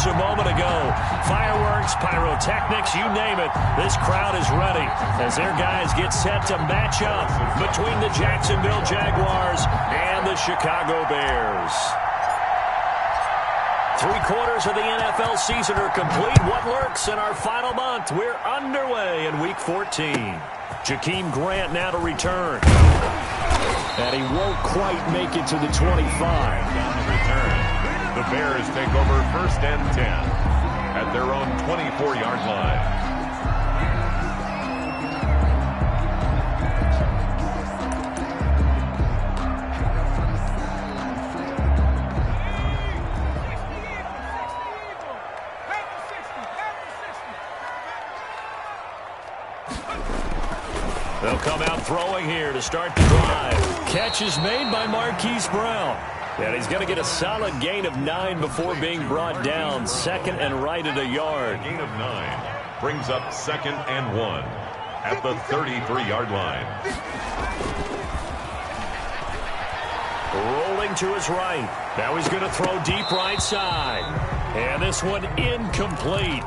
moments a moment ago. Fireworks, pyrotechnics, you name it. This crowd is ready as their guys get set to match up between the Jacksonville Jaguars and the Chicago Bears. 3/4 of the NFL season are complete. What lurks in our final month? We're underway in Week 14. Jakeem Grant now to return. And he won't quite make it to the 25. On the return, the Bears take over 1st and 10 at their own 24-yard line. They'll come out throwing here to start the drive. Catch is made by Marquise Brown. And he's going to get a solid gain of 9 before being brought down. 2nd and right at a yard. Gain of 9 brings up 2nd and 1 at the 33-yard line. Rolling to his right. Now he's going to throw deep right side. And this one incomplete.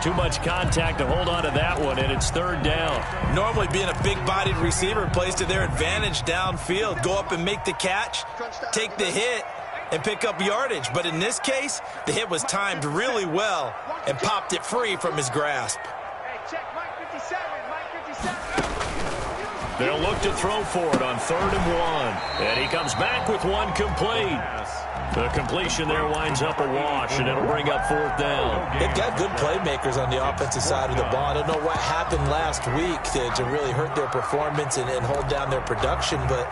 Too much contact to hold on to that one, and it's 3rd down. Normally being a big-bodied receiver plays to their advantage downfield. Go up and make the catch, take the hit, and pick up yardage. But in this case, the hit was timed really well and popped it free from his grasp. They'll look to throw for it on 3rd and 1. And he comes back with one complete. The completion there winds up a wash, and it'll bring up 4th down. They've got good playmakers on the offensive side of the ball. I don't know what happened last week to really hurt their performance and hold down their production, but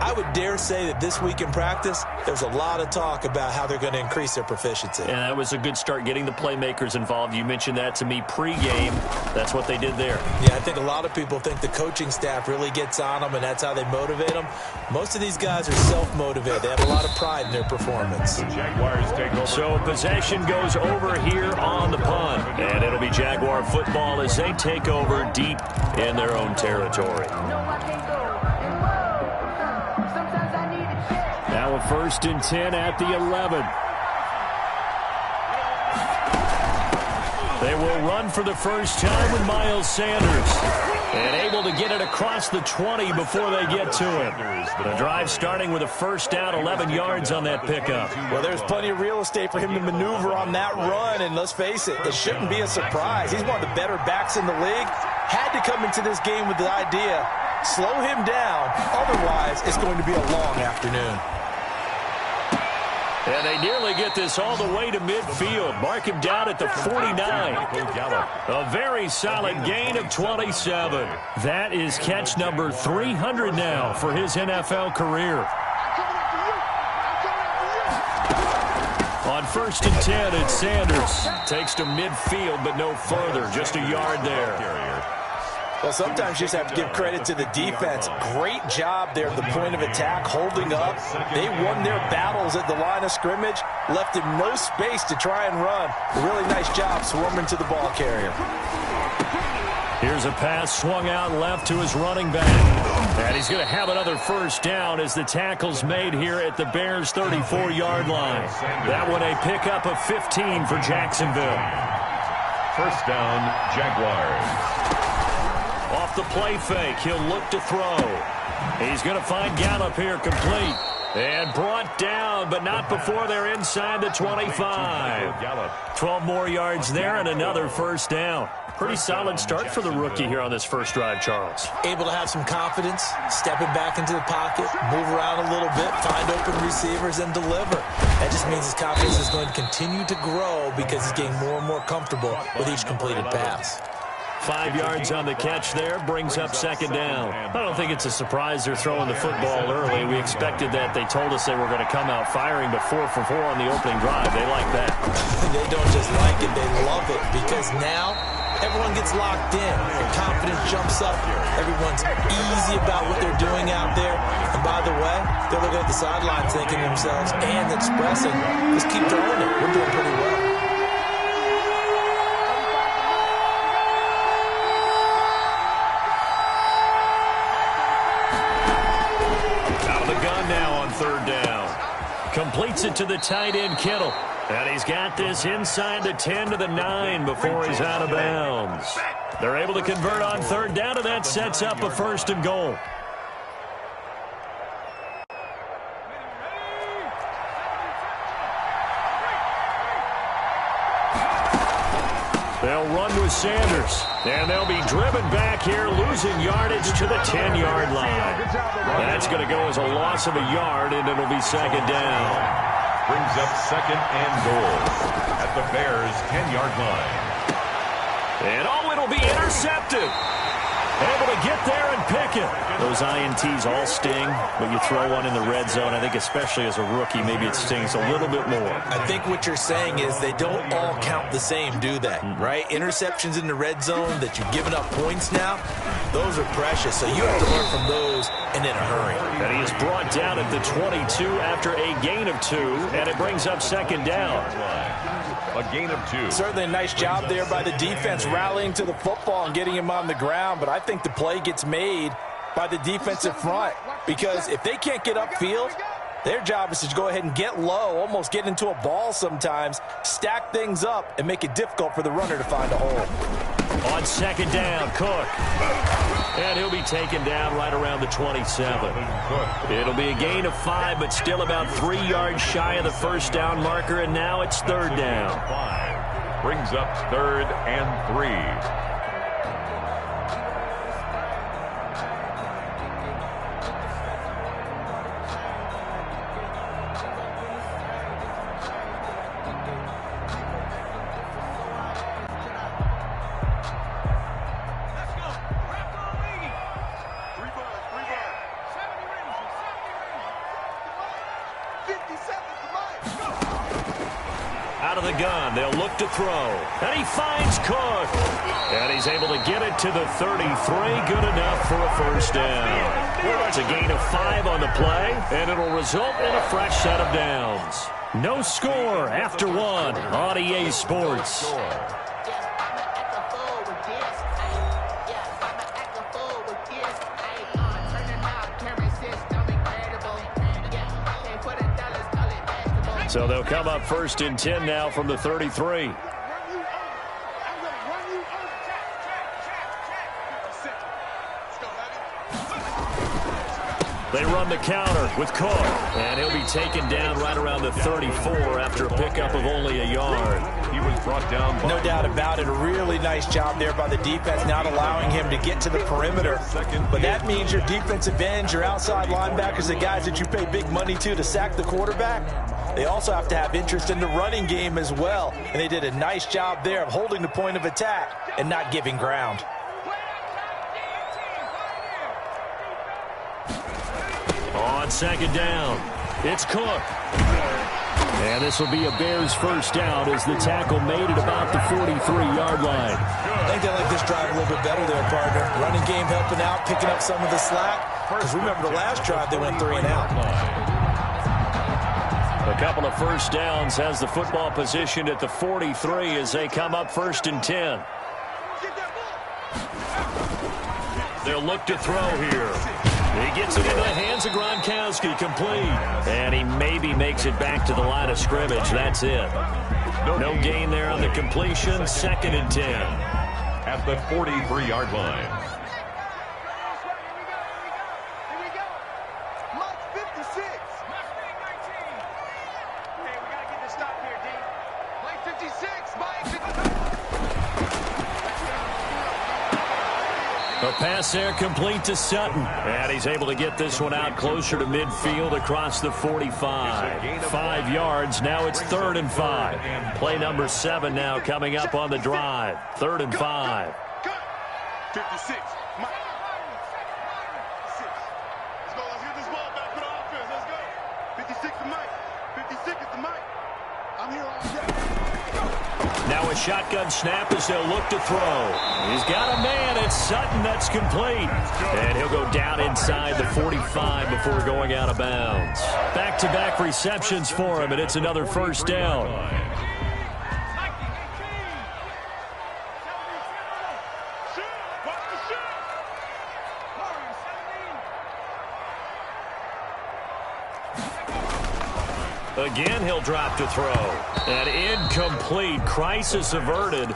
I would dare say that this week in practice, there's a lot of talk about how they're going to increase their proficiency. And that was a good start, getting the playmakers involved. You mentioned that to me pregame. That's what they did there. Yeah, I think a lot of people think the coaching staff really gets on them, and that's how they motivate them. Most of these guys are self-motivated. They have a lot of pride in their performance. The Jaguars take over. So possession goes over here on the punt. And it'll be Jaguar football as they take over deep in their own territory. Now a 1st and 10 at the 11. They will run for the first time with Miles Sanders. And able to get it across the 20 before they get to it. The drive starting with a 1st down, 11 yards on that pickup. Well, there's plenty of real estate for him to maneuver on that run, and let's face it, it shouldn't be a surprise. He's one of the better backs in the league. Had to come into this game with the idea, slow him down, otherwise it's going to be a long afternoon. And they nearly get this all the way to midfield. Mark him down at the 49. A very solid gain of 27. That is catch number 300 now for his NFL career. On 1st and 10, it's Sanders. Takes to midfield, but no further. Just a yard there. Well, sometimes you just have to give credit to the defense. Great job there at the point of attack, holding up. They won their battles at the line of scrimmage, left him no space to try and run. A really nice job swarming to the ball carrier. Here's a pass swung out left to his running back. And he's going to have another 1st down as the tackle's made here at the Bears' 34-yard line. That one a pickup of 15 for Jacksonville. 1st down, Jaguars. Off the play fake, he'll look to throw. He's going to find Gallup here complete. And brought down, but not before they're inside the 25. 12 more yards there and another 1st down. Pretty solid start for the rookie here on this first drive, Charles. Able to have some confidence, stepping back into the pocket, move around a little bit, find open receivers, and deliver. That just means his confidence is going to continue to grow because he's getting more and more comfortable with each completed pass. 5 yards on the catch there, brings up 2nd down. I don't think it's a surprise they're throwing the football early. We expected that. They told us they were going to come out firing, but 4 for 4 on the opening drive. They like that. They don't just like it, they love it, because now everyone gets locked in. Their confidence jumps up. Everyone's easy about what they're doing out there. And by the way, they're looking at the sideline thinking to themselves and expressing, just keep throwing it. We're doing pretty well. Out of the gun now on 3rd down. Completes it to the tight end, Kittle. And he's got this inside the 10 to the 9 before he's out of bounds. They're able to convert on third down, and that sets up a first and goal. They'll run with Sanders, and they'll be driven back here, losing yardage to the 10-yard line. That's going to go as a loss of a yard, and it'll be second down. Brings up second and goal at the Bears' 10-yard line. And it'll be intercepted. Able to get there and pick it. Those INTs all sting, but you throw one in the red zone. I think especially as a rookie, maybe it stings a little bit more. I think what you're saying is they don't all count the same, do they? Right? Interceptions in the red zone that you've given up points now, those are precious. So you have to learn from those and in a hurry. And he is brought down at the 22 after a gain of 2, and it brings up second down. A gain of 2. Certainly a nice job there by the defense rallying to the football and getting him on the ground, but I think the play gets made by the defensive front because if they can't get upfield, their job is to go ahead and get low, almost get into a ball sometimes, stack things up, and make it difficult for the runner to find a hole. On second down, Cook. And he'll be taken down right around the 27. It'll be a gain of 5, but still about 3 yards shy of the first down marker, and now it's third down. 5 brings up third and 3. Out of the gun, they'll look to throw. And he finds Cook. And he's able to get it to the 33. Good enough for a first down. It's a gain of 5 on the play, and it'll result in a fresh set of downs. No score after 1 on EA Sports. So they'll come up first and 10 now from the 33. They run the counter with Cook, and he'll be taken down right around the 34 after a pickup of only a yard. He was brought down. No doubt about it. A really nice job there by the defense, not allowing him to get to the perimeter. But that means your defensive ends, your outside linebackers, the guys that you pay big money to sack the quarterback, they also have to have interest in the running game as well. And they did a nice job there of holding the point of attack and not giving ground. On second down, it's Cook. And this will be a Bears first down as the tackle made at about the 43-yard line. I think they like this drive a little bit better there, partner. Running game helping out, picking up some of the slack. Because remember the last drive, they went 3 and out. A couple of first downs has the football positioned at the 43 as they come up first and 10. They'll look to throw here. He gets it into the hands of Gronkowski, complete. And he maybe makes it back to the line of scrimmage. That's it. No gain there on the completion. Second and 10. At the 43-yard line. A pass there complete to Sutton. And he's able to get this one out closer to midfield across the 45. 5 yards. Now it's 3rd and 5. Play number 7 now coming up on the drive. 3rd and 5. 56. Let's go. Let's get this ball back to the offense. Let's go. 56 to Mike. 56 is the Mike. I'm here all day. Now a shotgun snap as they'll look to throw. He's got a man. It's Sutton. That's complete. And he'll go down inside the 45 before going out of bounds. Back-to-back receptions for him, and it's another first down. A Again, he'll drop to throw. An incomplete. Crisis averted.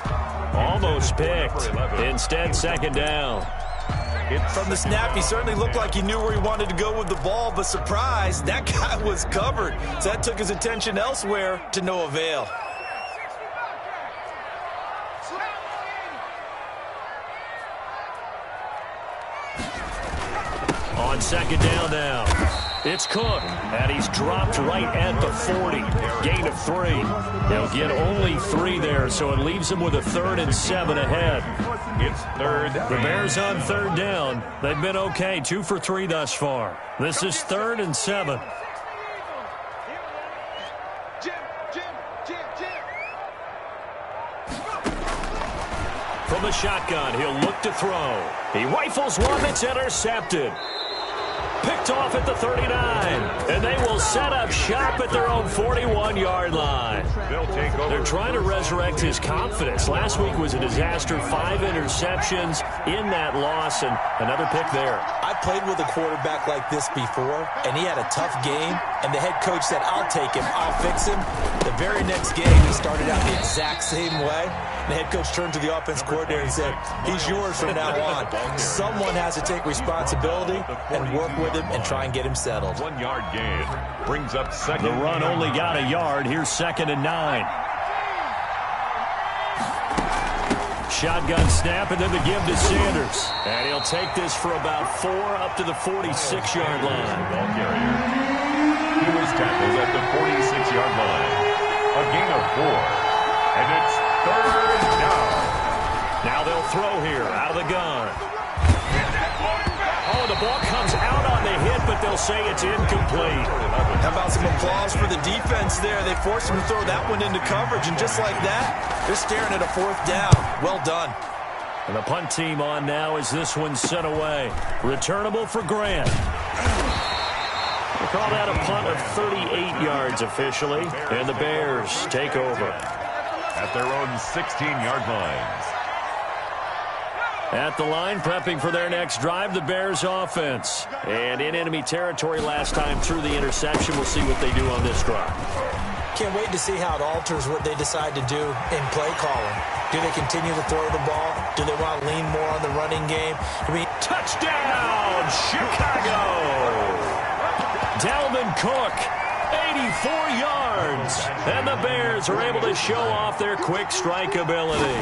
Almost picked. Instead, second down. From the snap, he certainly looked like he knew where he wanted to go with the ball, but surprise, that guy was covered. So that took his attention elsewhere to no avail. On second down now. It's Cook, and he's dropped right at the 40. Gain of 3. They'll get only 3 there, so it leaves them with a 3rd and 7 ahead. It's third. The Bears on third down. They've been okay, 2 for 3 thus far. This is 3rd and 7. From the shotgun, he'll look to throw. He rifles one that's intercepted. Picked off at the 39, and they will set up shop at their own 41-yard line. They'll take over. They're trying to resurrect his confidence. Last week was a disaster, 5 interceptions in that loss, and another pick there. I played with a quarterback like this before, and he had a tough game, and the head coach said, I'll take him, I'll fix him. The very next game, he started out the exact same way. The head coach turned to the offense coordinator and said, he's yours from now on. Someone has to take responsibility and work with him and try and get him settled. 1-yard gain brings up second. The run only got a yard. Here's 2nd and 9. Shotgun snap and then the give to Sanders. And he'll take this for about 4 up to the 46-yard line. Ball carrier. He was tackled at the 46-yard line. A gain of 4. And it's 3rd down. Now they'll throw here out of the gun. Oh, the ball comes out on the hit, but they'll say it's incomplete. How about some applause for the defense there? They forced him to throw that one into coverage, and just like that, they're staring at a 4th down. Well done. And the punt team on now as this one's sent away. Returnable for Grant. We'll call that a punt of 38 yards officially, and the Bears take over. At their own 16-yard lines. At the line, prepping for their next drive, the Bears offense. And in enemy territory last time through the interception. We'll see what they do on this drive. Can't wait to see how it alters what they decide to do in play calling. Do they continue to throw the ball? Do they want to lean more on the running game? Touchdown, Chicago! Dalvin Cook, 84 yards. And the Bears are able to show off their quick strike ability.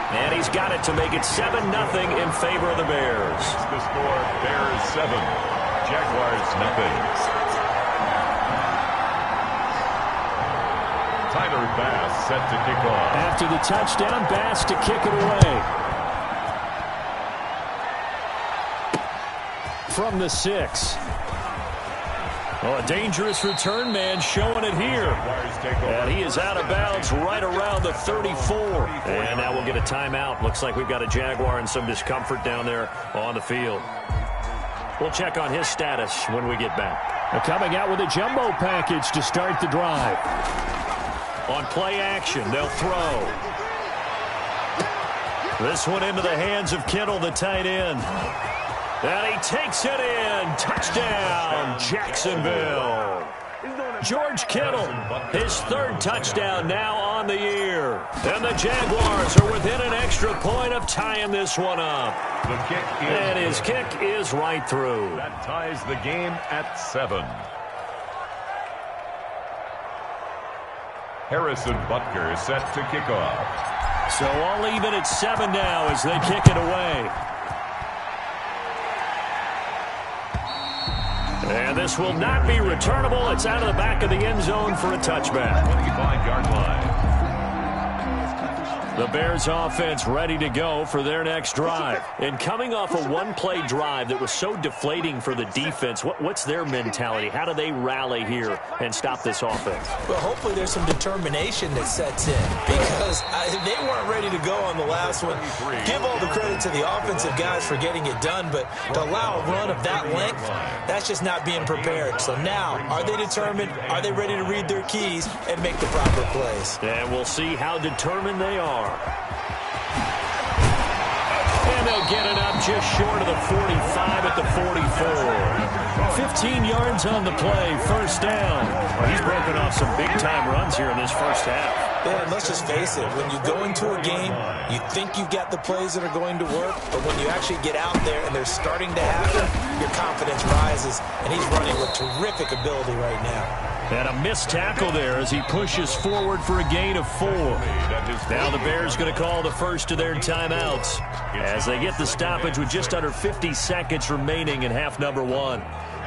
And he's got it to make it 7-0 in favor of the Bears. The score, Bears 7, Jaguars nothing. Tyler Bass set to kick off. After the touchdown, Bass to kick it away. From the 6. Well, a dangerous return man showing it here. And he is out of bounds right around the 34. And now we'll get a timeout. Looks like we've got a Jaguar and some discomfort down there on the field. We'll check on his status when we get back. They're coming out with a jumbo package to start the drive. On play action, they'll throw. This one into the hands of Kittle, the tight end. And he takes it in. Touchdown, Jacksonville. George Kittle, his 3rd touchdown now on the year. And the Jaguars are within an extra point of tying this one up. The kick is and his kick is right through. That ties the game at 7. Harrison Butker set to kick off. So all even at 7 now as they kick it away. And this will not be returnable. It's out of the back of the end zone for a touchback. 25-yard line. The Bears offense ready to go for their next drive. And coming off a one-play drive that was so deflating for the defense, what's their mentality? How do they rally here and stop this offense? Well, hopefully there's some determination that sets in because they weren't ready to go on the last one. Give all the credit to the offensive guys for getting it done, but to allow a run of that length, that's just not being prepared. So now, are they determined? Are they ready to read their keys and make the proper plays? And we'll see how determined they are. And they'll get it up just short of the 45 at the 44. 15 yards on the play, first down. Well, he's broken off some big-time runs here in this first half. Yeah, and let's just face it. When you go into a game, you think you've got the plays that are going to work, but when you actually get out there and they're starting to happen, your confidence rises, and he's running with terrific ability right now. And a missed tackle there as he pushes forward for a gain of 4. Now the Bears going to call the first of their timeouts as they get the stoppage with just under 50 seconds remaining in half number 1.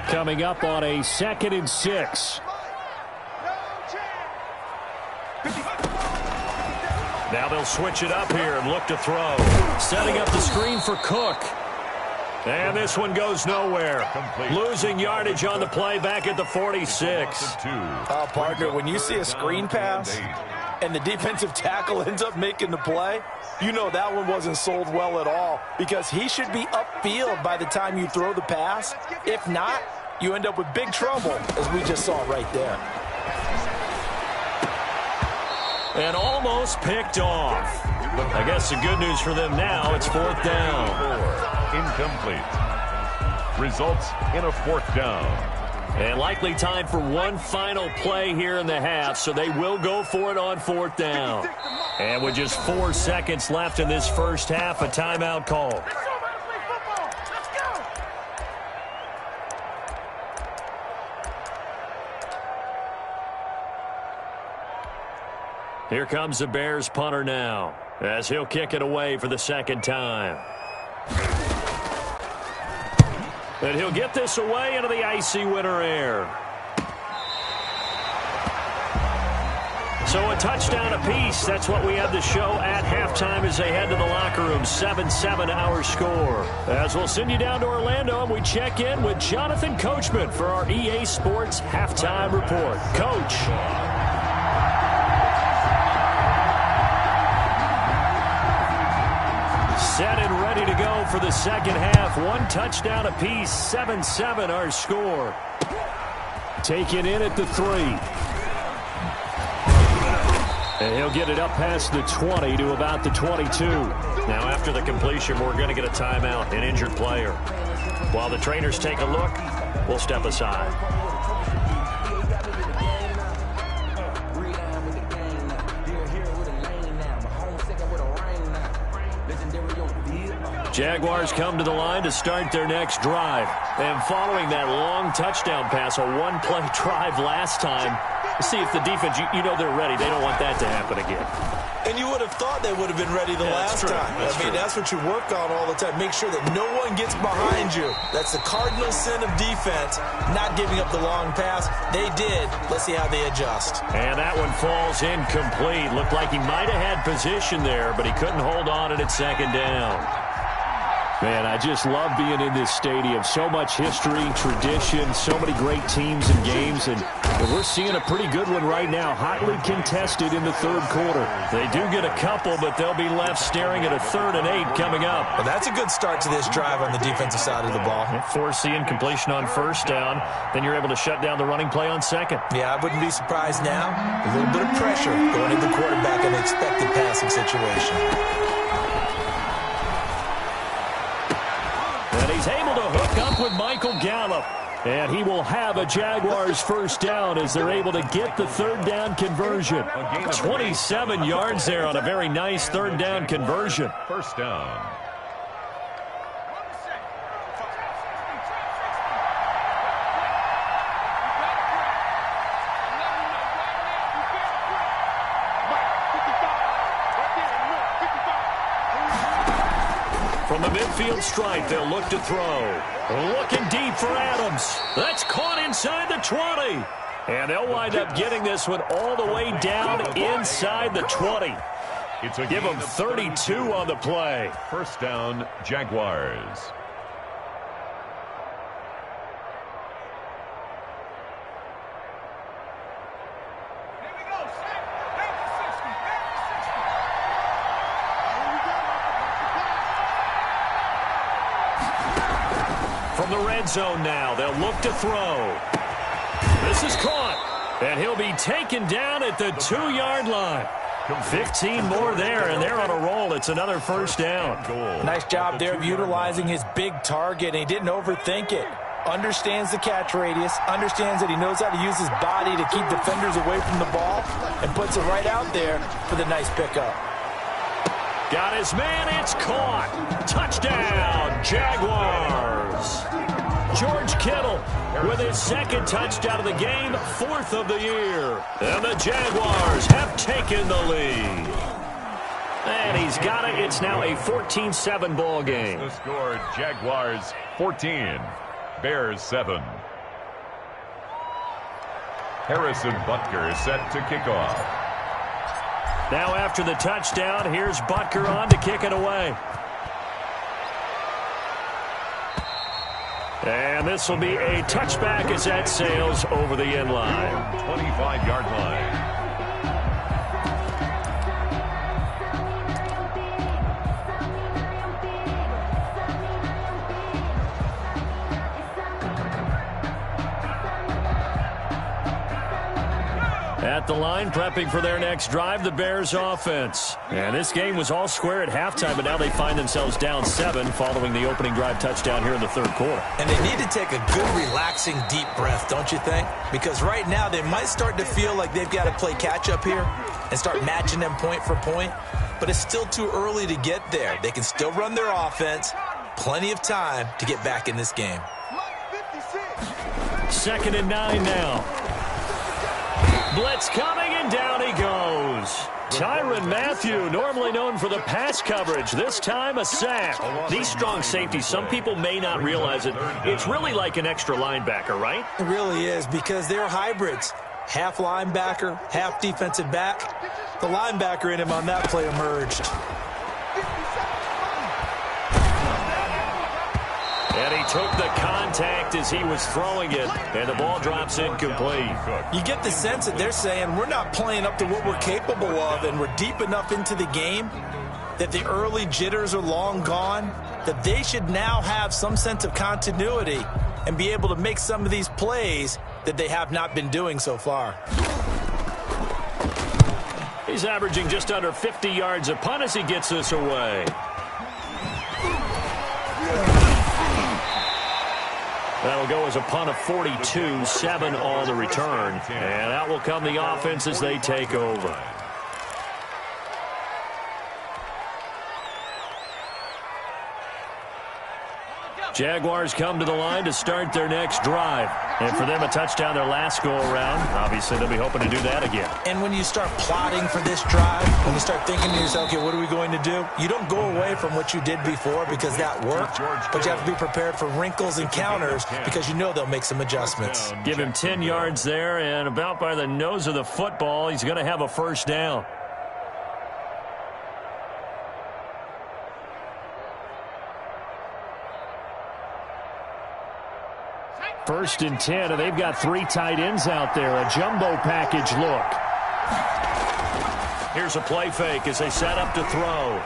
Coming up on a 2nd and 6. Now they'll switch it up here and look to throw. Setting up the screen for Cook. And this one goes nowhere. Losing yardage on the play back at the 46. Partner, when you see a screen pass and the defensive tackle ends up making the play, you know that one wasn't sold well at all because he should be upfield by the time you throw the pass. If not, you end up with big trouble, as we just saw right there. And almost picked off. I guess the good news for them now, it's 4th down. Incomplete. Results in a 4th down. And likely time for one final play here in the half, so they will go for it on 4th down. And with just 4 seconds left in this first half, a timeout call. Here comes the Bears punter now, as he'll kick it away for the 2nd time. And he'll get this away into the icy winter air. So a touchdown apiece. That's what we have to show at halftime as they head to the locker room. 7-7 our score. As we'll send you down to Orlando, and we check in with Jonathan Coachman for our EA Sports Halftime Report. Coach. Set and ready to go for the second half. One touchdown apiece. 7-7 our score. Taken in at the 3. And he'll get it up past the 20 to about the 22. Now after the completion, we're going to get a timeout, an injured player. While the trainers take a look, we'll step aside. Jaguars come to the line to start their next drive. And following that long touchdown pass, a one-play drive last time, see if the defense, you know they're ready. They don't want that to happen again. And you would have thought they would have been ready the last time. I mean, that's what you work on all the time. Make sure that no one gets behind you. That's the cardinal sin of defense, not giving up the long pass. They did. Let's see how they adjust. And that one falls incomplete. Looked like he might have had position there, but he couldn't hold on at 2nd down. Man, I just love being in this stadium. So much history, tradition, so many great teams and games, and we're seeing a pretty good one right now, hotly contested in the 3rd quarter. They do get a couple, but they'll be left staring at a 3rd and 8 coming up. Well, that's a good start to this drive on the defensive side of the ball. Force the incompletion on 1st down, then you're able to shut down the running play on 2nd. Yeah, I wouldn't be surprised now. A little bit of pressure going into the quarterback in an expected passing situation. And he's able to hook up with Michael Gallup. And he will have a Jaguars 1st down as they're able to get the 3rd down conversion. 27 yards there on a very nice 3rd down conversion. 1st down. From the midfield stripe, they'll look to throw. Looking deep for Adams. That's caught inside the 20. And they'll wind up getting this one all the way down inside the 20. Give them 32 on the play. 1st down, Jaguars. From the red zone now, they'll look to throw. This is caught, and he'll be taken down at the 2-yard line. 15 more there, and they're on a roll. It's another first down. Nice job there of utilizing his big target, and he didn't overthink it. Understands the catch radius, understands that he knows how to use his body to keep defenders away from the ball, and puts it right out there for the nice pickup. Got his man, it's caught. Touchdown, Jaguars. George Kittle with his second touchdown of the game, 4th of the year. And the Jaguars have taken the lead. And he's got it. It's now a 14-7 ball game. The score, Jaguars 14, Bears 7. Harrison Butker is set to kick off. Now after the touchdown, here's Butker on to kick it away. And this will be a touchback as that sails over the end line. 25-yard line. At the line, prepping for their next drive, the Bears offense. And this game was all square at halftime, but now they find themselves down 7 following the opening drive touchdown here in the third quarter. And they need to take a good, relaxing, deep breath, don't you think? Because right now they might start to feel like they've got to play catch-up here and start matching them point for point. But it's still too early to get there. They can still run their offense. Plenty of time to get back in this game. 2nd and 9 now. Blitz coming, and down he goes. Tyrann Mathieu, normally known for the pass coverage, this time a sack. These strong safeties, some people may not realize it. It's really like an extra linebacker, right? It really is, because they're hybrids. Half linebacker, half defensive back. The linebacker in him on that play emerged. And he took the contact as he was throwing it, and the ball drops incomplete. You get the sense that they're saying we're not playing up to what we're capable of, and we're deep enough into the game that the early jitters are long gone, that they should now have some sense of continuity and be able to make some of these plays that they have not been doing so far. He's averaging just under 50 yards a punt as he gets this away. That'll go as a punt of 42, 7 on the return. And out will come the offense as they take over. Jaguars come to the line to start their next drive. And for them, a touchdown their last go-around. Obviously, they'll be hoping to do that again. And when you start plotting for this drive, when you start thinking to yourself, okay, what are we going to do? You don't go away from what you did before because that worked, but you have to be prepared for wrinkles and counters because you know they'll make some adjustments. Give him 10 yards there, and about by the nose of the football, he's going to have a first down. First and 10, and they've got 3 tight ends out there. A jumbo package look. Here's a play fake as they set up to throw.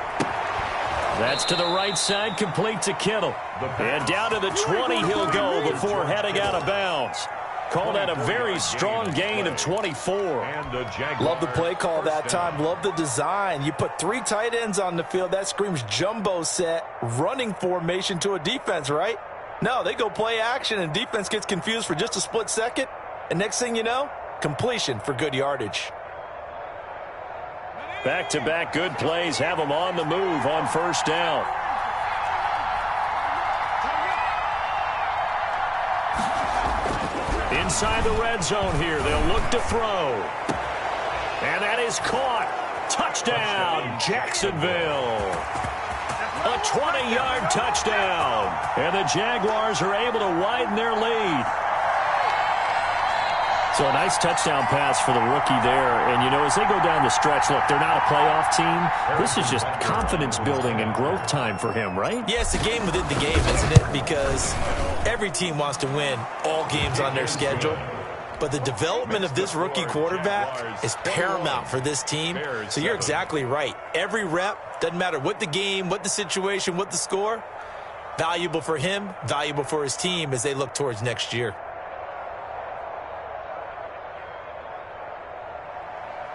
That's to the right side, complete to Kittle. And down to the 20 he'll go before heading out of bounds. Call that a very strong gain of 24. Love the play call that time. Love the design. You put 3 tight ends on the field. That screams jumbo set, running formation to a defense, right? No, they go play action, and defense gets confused for just a split second. And next thing you know, completion for good yardage. Back-to-back good plays have them on the move on first down. Inside the red zone here, they'll look to throw. And that is caught. Touchdown, Jacksonville. A 20-yard touchdown. And the Jaguars are able to widen their lead. So a nice touchdown pass for the rookie there. And, you know, as they go down the stretch, look, they're not a playoff team. This is just confidence building and growth time for him, right? Yeah, it's a game within the game, isn't it? Because every team wants to win all games on their schedule. But the development of this rookie quarterback is paramount for this team. So you're exactly right. Every rep, doesn't matter what the game, what the situation, what the score, valuable for him, valuable for his team as they look towards next year.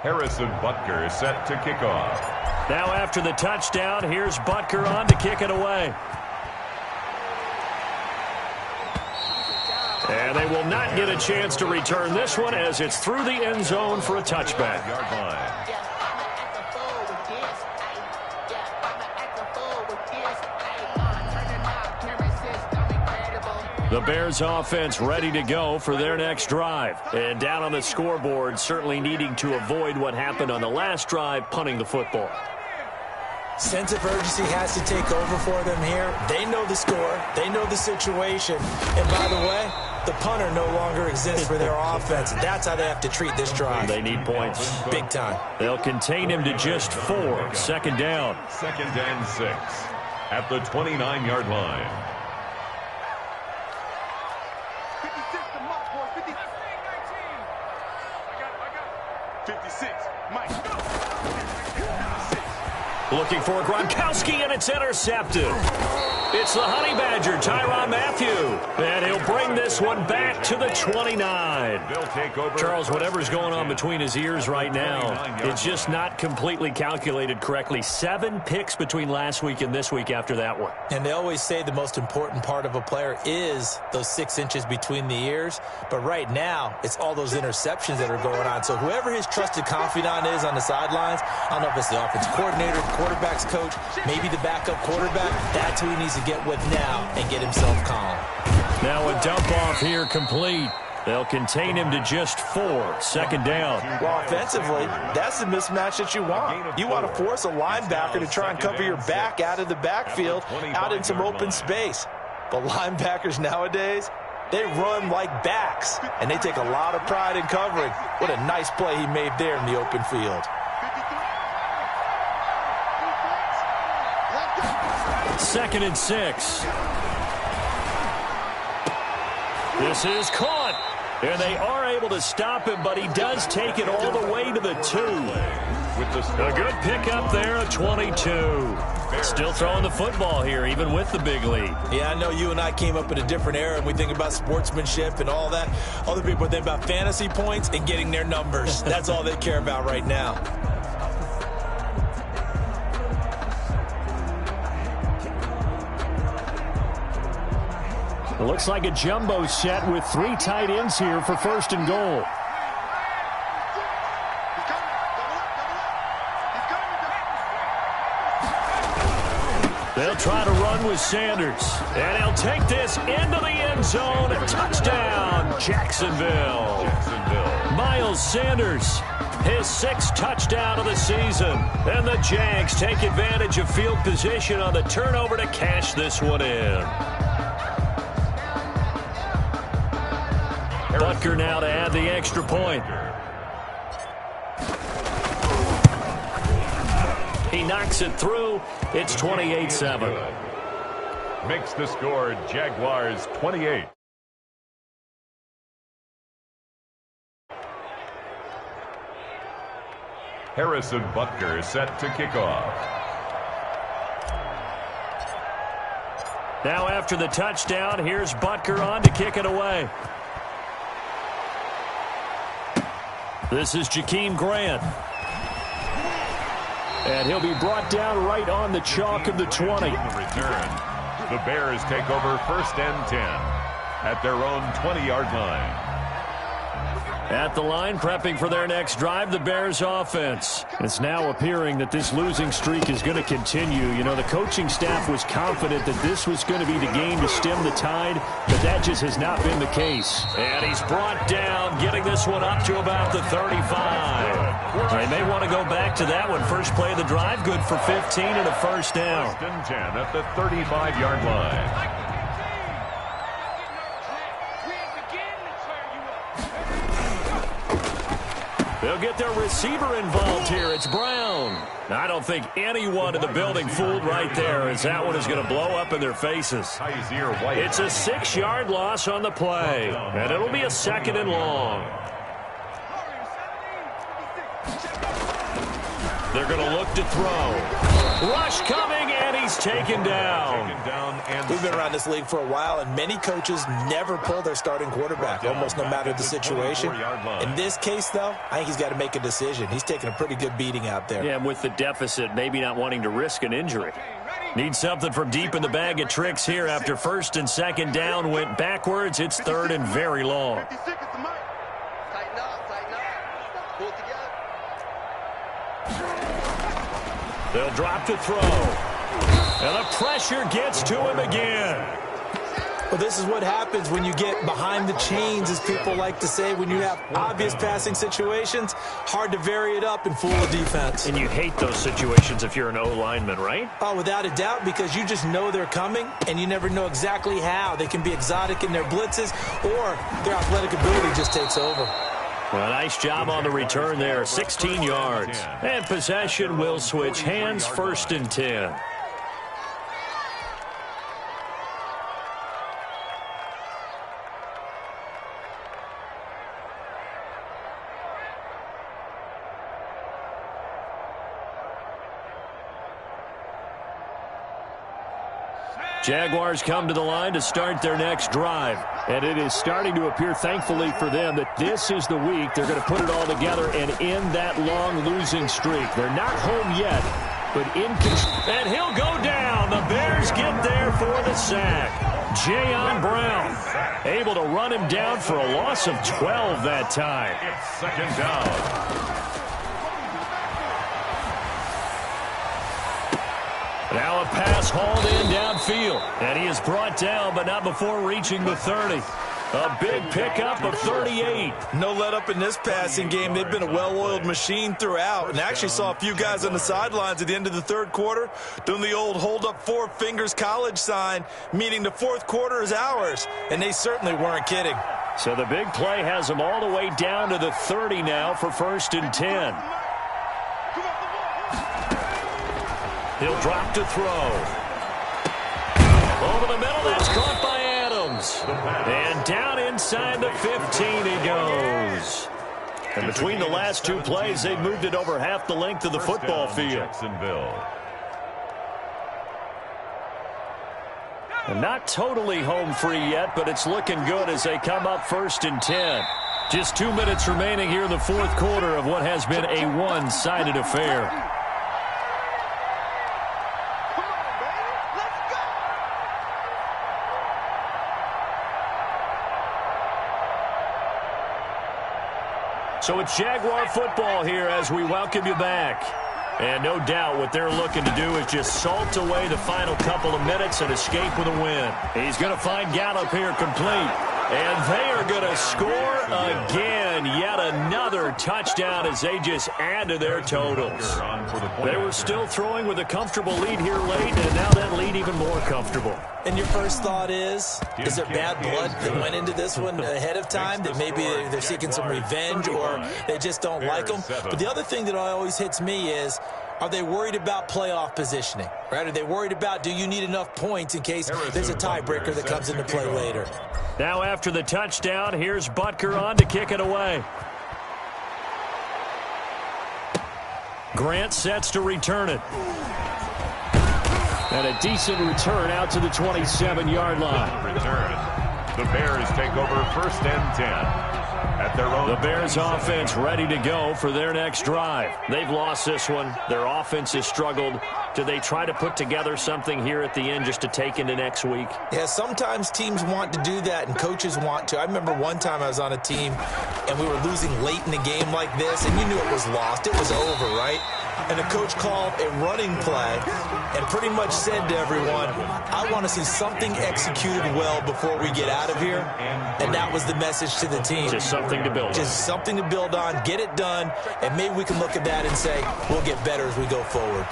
Harrison Butker is set to kick off. Now after the touchdown, here's Butker on to kick it away. And they will not get a chance to return this one as it's through the end zone for a touchback. Yard line. The Bears offense ready to go for their next drive. And down on the scoreboard, certainly needing to avoid what happened on the last drive, punting the football. Sense of urgency has to take over for them here. They know the score. They know the situation. And by the way, the punter no longer exists for their offense. That's how they have to treat this drive. They need points. Big time. They'll contain him to just 4. Second down. 2nd and 6 at the 29-yard line. 56, Mike. Looking for Gronkowski, and it's intercepted. It's the Honey Badger, Tyrann Mathieu. And he'll bring this one back to the 29. They'll take over. Charles, whatever's going on between his ears right now, it's just not completely calculated correctly. 7 picks between last week and this week after that one. And they always say the most important part of a player is those 6 inches between the ears. But right now, it's all those interceptions that are going on. So whoever his trusted confidant is on the sidelines, I don't know if it's the offense coordinator, the quarterback's coach, maybe the backup quarterback, that's who he needs to get with now and get himself calm. Now a dump off here complete. They'll contain him to just 4. Second down. Well, offensively, that's the mismatch that you want. You want to force a linebacker to try and cover your back out of the backfield, out in some open space. But linebackers nowadays, they run like backs, and they take a lot of pride in covering. What a nice play he made there in the open field. 2nd and 6. This is caught. And they are able to stop him, but he does take it all the way to the 2. A good pickup there at 22. Still throwing the football here, even with the big lead. Yeah, I know you and I came up in a different era, and we think about sportsmanship and all that. Other people think about fantasy points and getting their numbers. That's all they care about right now. It looks like a jumbo set with 3 tight ends here for 1st and goal. They'll try to run with Sanders. And he'll take this into the end zone. Touchdown, Jacksonville. Miles Sanders, his 6th touchdown of the season. And the Jags take advantage of field position on the turnover to cash this one in. Butker now to add the extra point. He knocks it through. It's 28-7. Makes the score Jaguars 28. Harrison Butker is set to kick off. Now after the touchdown, here's Butker on to kick it away. This is Jakeem Grant. And he'll be brought down right on the chalk of the 20. Return. The Bears take over 1st and 10 at their own 20-yard line. At the line, prepping for their next drive, the Bears offense. It's now appearing that this losing streak is going to continue. You know, the coaching staff was confident that this was going to be the game to stem the tide, but that just has not been the case. And he's brought down, getting this one up to about the 35. They may want to go back to that one. First play of the drive, good for 15 and a 1st down. 1st and 10 at the 35-yard line. They'll get their receiver involved here. It's Brown. I don't think anyone in the building fooled right there, as that one is going to blow up in their faces. It's a 6-yard loss on the play, and it'll be a 2nd and long. They're going to look to throw. Rush coming, and he's he's taken down. We've been around this league for a while, and many coaches never pull their starting quarterback, almost no matter the situation. In this case, though, I think he's got to make a decision. He's taking a pretty good beating out there. Yeah, and with the deficit, maybe not wanting to risk an injury. Need something from deep in the bag of tricks here after first and second down went backwards. It's third and very long. 56 is the mic. Tighten up, tighten up. Pull it together. They'll drop to throw. And the pressure gets to him again. Well, this is what happens when you get behind the chains, as people like to say. When you have obvious passing situations, hard to vary it up and fool the defense. And you hate those situations if you're an O-lineman, right? Oh, without a doubt, because you just know they're coming, and you never know exactly how. They can be exotic in their blitzes, or their athletic ability just takes over. Well, nice job on the return there, 16 yards. And possession will switch hands, first and 10. Jaguars come to the line to start their next drive. And it is starting to appear, thankfully for them, that this is the week they're going to put it all together and end that long losing streak. They're not home yet, but in control. And he'll go down. The Bears get there for the sack. Jayon Brown able to run him down for a loss of 12 that time. It's second down. Now a pass hauled in downfield. And he is brought down, but not before reaching the 30. A big pickup of 38. No let up in this passing game. They've been a well-oiled machine throughout. And actually saw a few guys on the sidelines at the end of the third quarter doing the old hold up four fingers college sign, meaning the fourth quarter is ours. And they certainly weren't kidding. So the big play has them all the way down to the 30 now for first and 10. He'll drop to throw. Over the middle, that's caught by Adams. And down inside the 15 he goes. And between the last two plays, they've moved it over half the length of the football field. Jacksonville. And not totally home free yet, but it's looking good as they come up first and 10. Just 2 minutes remaining here in the fourth quarter of what has been a one-sided affair. So it's Jaguar football here as we welcome you back. And no doubt what they're looking to do is just salt away the final couple of minutes and escape with a win. He's going to find Gallup here complete. And they are going to score again. Yet another touchdown as they just add to their totals. They were still throwing with a comfortable lead here late, and now that lead even more comfortable. And your first thought is there bad blood that went into this one ahead of time, that maybe they're seeking some revenge or they just don't like them? But the other thing that always hits me is, are they worried about playoff positioning? Right? Are they worried about, do you need enough points in case there's a tiebreaker that comes into play later? Now after the touchdown, here's Butker on to kick it away. Grant sets to return it. And a decent return out to the 27-yard line. The Bears take over first and 10. At their own. The Bears offense ready to go for their next drive. They've lost this one. Their offense has struggled. Do they try to put together something here at the end just to take into next week? Yeah, sometimes teams want to do that and coaches want to. I remember one time I was on a team and we were losing late in the game like this, and you knew it was lost. It was over, right? And the coach called a running play and pretty much said to everyone, I want to see something executed well before we get out of here. And that was the message to the team. Just something to build on. Just something to build on, get it done, and maybe we can look at that and say, we'll get better as we go forward.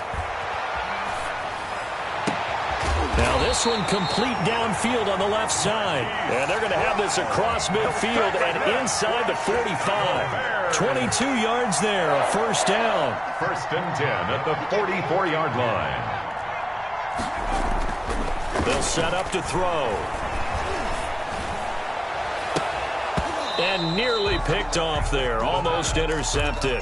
Now this one complete downfield on the left side. And they're going to have this across midfield and inside the 45. 22 yards there, a first down. First and 10 at the 44-yard line. They'll set up to throw. And nearly picked off there. Almost intercepted.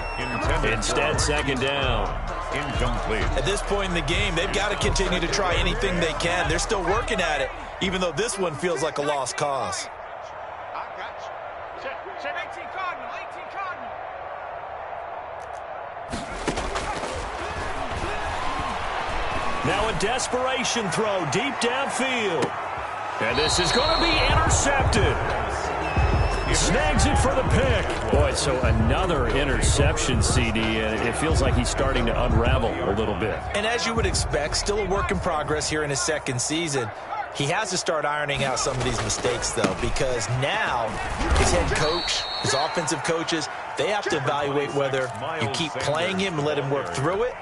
Instead, second down. Incomplete. At this point in the game, they've got to continue to try anything they can. They're still working at it, even though this one feels like a lost cause. Now a desperation throw deep downfield. And this is going to be intercepted. Snags it for the pick. Boy, so another interception, CD, and it feels like he's starting to unravel a little bit. And as you would expect, still a work in progress here in his second season. He has to start ironing out some of these mistakes, though, because now his head coach, his offensive coaches, they have to evaluate whether you keep playing him and let him work through it,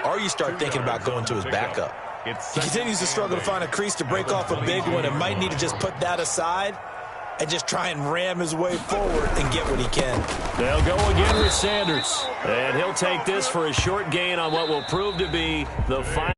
or you start thinking about going to his backup. He continues to struggle to find a crease to break off a big one and might need to just put that aside and just try and ram his way forward and get what he can. They'll go again with Sanders. And he'll take this for a short gain on what will prove to be the final.